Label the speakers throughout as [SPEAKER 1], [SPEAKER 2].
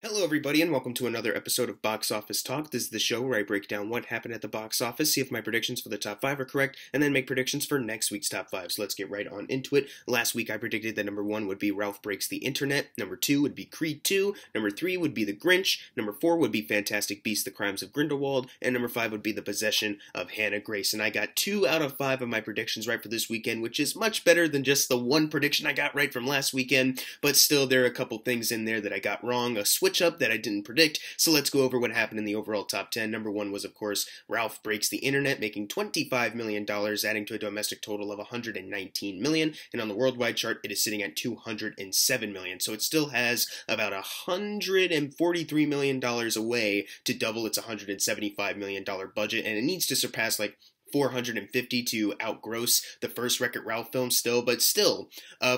[SPEAKER 1] Hello, everybody, and welcome to another episode of Box Office Talk. This is the show where I break down what happened at the box office, see if my predictions for the top 5 are correct, and then make predictions for next week's top 5. So let's get right on into it. Last week I predicted that number 1 would be Ralph Breaks the Internet, number 2 would be Creed 2, number 3 would be The Grinch, number 4 would be Fantastic Beasts: The Crimes of Grindelwald, and number 5 would be The Possession of Hannah Grace. And I got 2 out of 5 of my predictions right for this weekend, which is much better than just the one prediction I got right from last weekend, but still there are a couple things in there that I got wrong, a switch up that I didn't predict, so let's go over what happened in the overall top 10. Number 1 was, of course, Ralph Breaks the Internet, making $25 million, adding to a domestic total of $119 million, and on the worldwide chart, it is sitting at $207 million, so it still has about $143 million away to double its $175 million budget, and it needs to surpass, 450 to outgross the first Wreck-It Ralph film still, but still,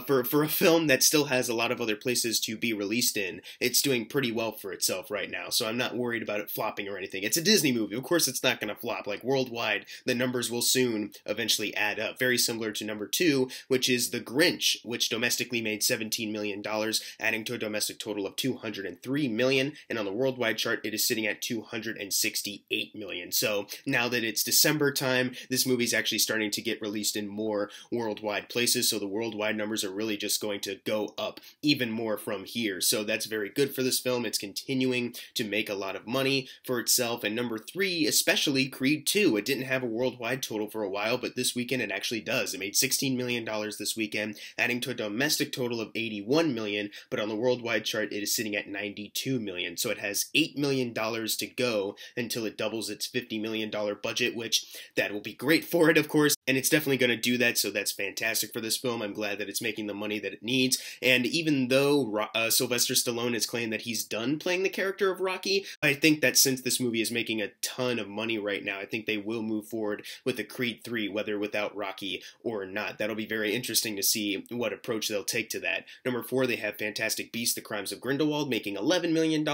[SPEAKER 1] for a film that still has a lot of other places to be released in, it's doing pretty well for itself right now, so I'm not worried about it flopping or anything. It's a Disney movie, of course it's not going to flop. Worldwide, the numbers will soon eventually add up, very similar to number 2, which is The Grinch, which domestically made $17 million, adding to a domestic total of $203 million, and on the worldwide chart, it is sitting at $268 million. So now that it's December time, this movie's actually starting to get released in more worldwide places, so the worldwide numbers are really just going to go up even more from here. So that's very good for this film. It's continuing to make a lot of money for itself. And number 3, especially Creed 2. It didn't have a worldwide total for a while, but this weekend it actually does. It made $16 million this weekend, adding to a domestic total of $81 million, but on the worldwide chart it is sitting at $92 million. So it has $8 million to go until it doubles its $50 million budget, which that will be great for it, of course, and it's definitely going to do that, so that's fantastic for this film. I'm glad that it's making the money that it needs, and even though Sylvester Stallone has claimed that he's done playing the character of Rocky, I think that since this movie is making a ton of money right now, I think they will move forward with a Creed 3, whether without Rocky or not. That'll be very interesting to see what approach they'll take to that. Number 4, they have Fantastic Beasts: The Crimes of Grindelwald, making $11 million,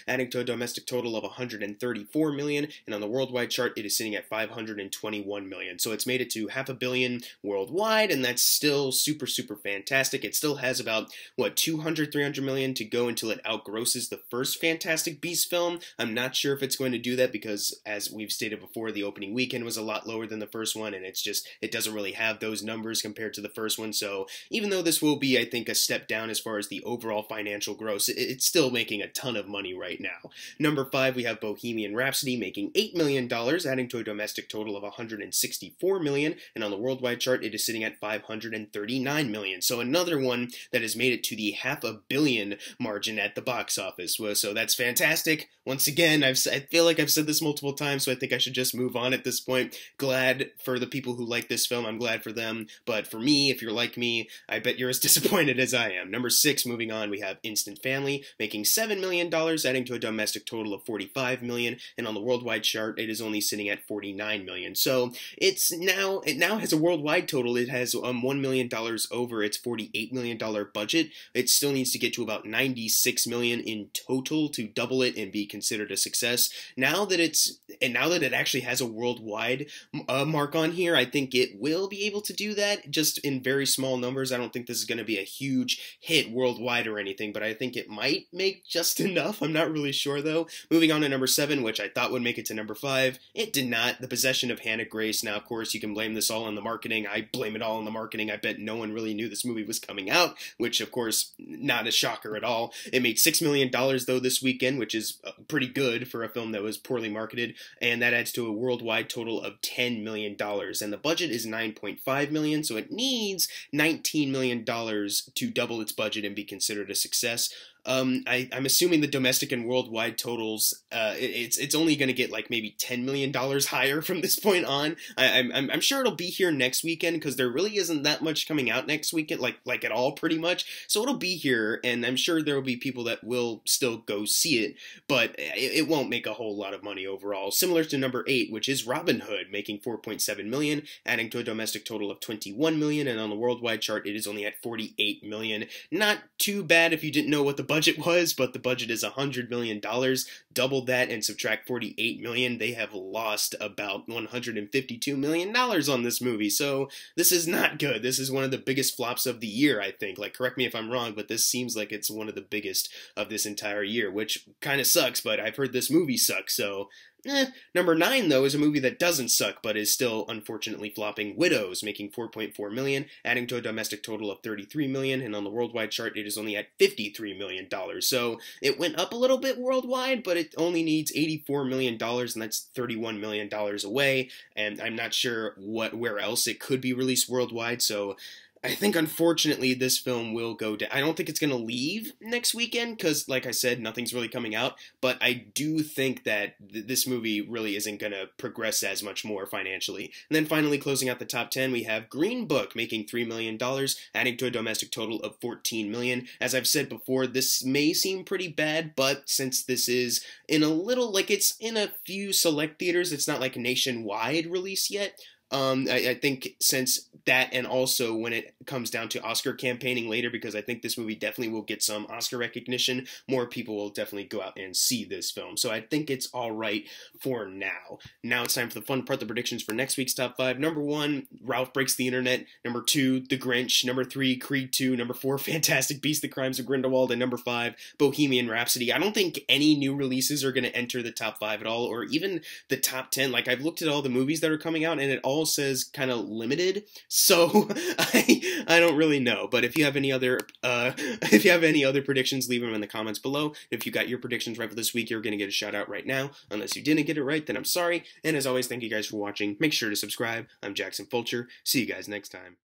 [SPEAKER 1] adding to a domestic total of $134 million, and on the worldwide chart, it is sitting at $521 million. So it's made it to $500 million worldwide, and that's still super, super fantastic. It still has about, 300 million to go until it outgrosses the first Fantastic Beasts film. I'm not sure if it's going to do that because, as we've stated before, the opening weekend was a lot lower than the first one, and it doesn't really have those numbers compared to the first one. So even though this will be, I think, a step down as far as the overall financial gross, it's still making a ton of money right now. Number 5, we have Bohemian Rhapsody, making $8 million, adding to a domestic total of $164 million, and on the worldwide chart, it is sitting at $539 million. So another one that has made it to the $500 million margin at the box office. So that's fantastic. Once again, I feel like I've said this multiple times, so I think I should just move on at this point. Glad for the people who like this film. I'm glad for them. But for me, if you're like me, I bet you're as disappointed as I am. Number 6, moving on, we have Instant Family, making $7 million, adding to a domestic total of $45 million, and on the worldwide chart, it is only sitting at $49 million. So it now has a worldwide total. It has $1 million over its $48 million budget. It still needs to get to about $96 million in total to double it and be considered a success. Now that it actually has a worldwide mark on here, I think it will be able to do that, just in very small numbers. I don't think this is going to be a huge hit worldwide or anything, but I think it might make just enough. I'm not really sure though. Moving on to number 7, which I thought would make it to number 5, it did not. The Possession of Hannah Grace. Now, of course, you can blame this all on the marketing. I blame it all on the marketing. I bet no one really knew this movie was coming out, which, of course, not a shocker at all. It made $6 million, though, this weekend, which is pretty good for a film that was poorly marketed, and that adds to a worldwide total of $10 million. And the budget is $9.5 million, so it needs $19 million to double its budget and be considered a success. I'm assuming the domestic and worldwide totals, it's only going to get maybe $10 million higher from this point on. I'm sure it'll be here next weekend because there really isn't that much coming out next weekend, like at all, pretty much. So it'll be here, and I'm sure there will be people that will still go see it, but it won't make a whole lot of money overall. Similar to number 8, which is Robin Hood, making $4.7 million, adding to a domestic total of $21 million, and on the worldwide chart, it is only at $48 million. Not too bad if you didn't know what the budget was, but the budget is $100 million. Double that and subtract $48 million, they have lost about $152 million on this movie. So this is not good. This is one of the biggest flops of the year, I think. Like, correct me if I'm wrong, but this seems like it's one of the biggest of this entire year, which kind of sucks, but I've heard this movie sucks, so Number 9, though, is a movie that doesn't suck, but is still unfortunately flopping. Widows, making $4.4 million, adding to a domestic total of $33 million, and on the worldwide chart, it is only at $53 million. So it went up a little bit worldwide, but it only needs $84 million, and that's $31 million away, and I'm not sure where else it could be released worldwide, so I think, unfortunately, this film will go down. I don't think it's going to leave next weekend because, like I said, nothing's really coming out. But I do think that this movie really isn't going to progress as much more financially. And then finally, closing out the top 10, we have Green Book making $3 million, adding to a domestic total of $14 million. As I've said before, this may seem pretty bad, but since this is in a little, like it's in a few select theaters, it's not like nationwide release yet. I think since that, and also when it comes down to Oscar campaigning later, because I think this movie definitely will get some Oscar recognition, more people will definitely go out and see this film. So I think it's all right for now. Now it's time for the fun part, the predictions for next week's top 5. Number 1, Ralph Breaks the Internet. Number 2, The Grinch. Number 3, Creed 2. Number 4, Fantastic Beasts: The Crimes of Grindelwald. And number 5, Bohemian Rhapsody. I don't think any new releases are going to enter the top 5 at all, or even the top 10. Like, I've looked at all the movies that are coming out, and it all says kind of limited, so I don't really know. But if you have any other predictions, leave them in the comments below. If you got your predictions right for this week, you're gonna get a shout out right now. Unless you didn't get it right, then I'm sorry. And as always, thank you guys for watching. Make sure to subscribe. I'm Jackson Fulcher. See you guys next time.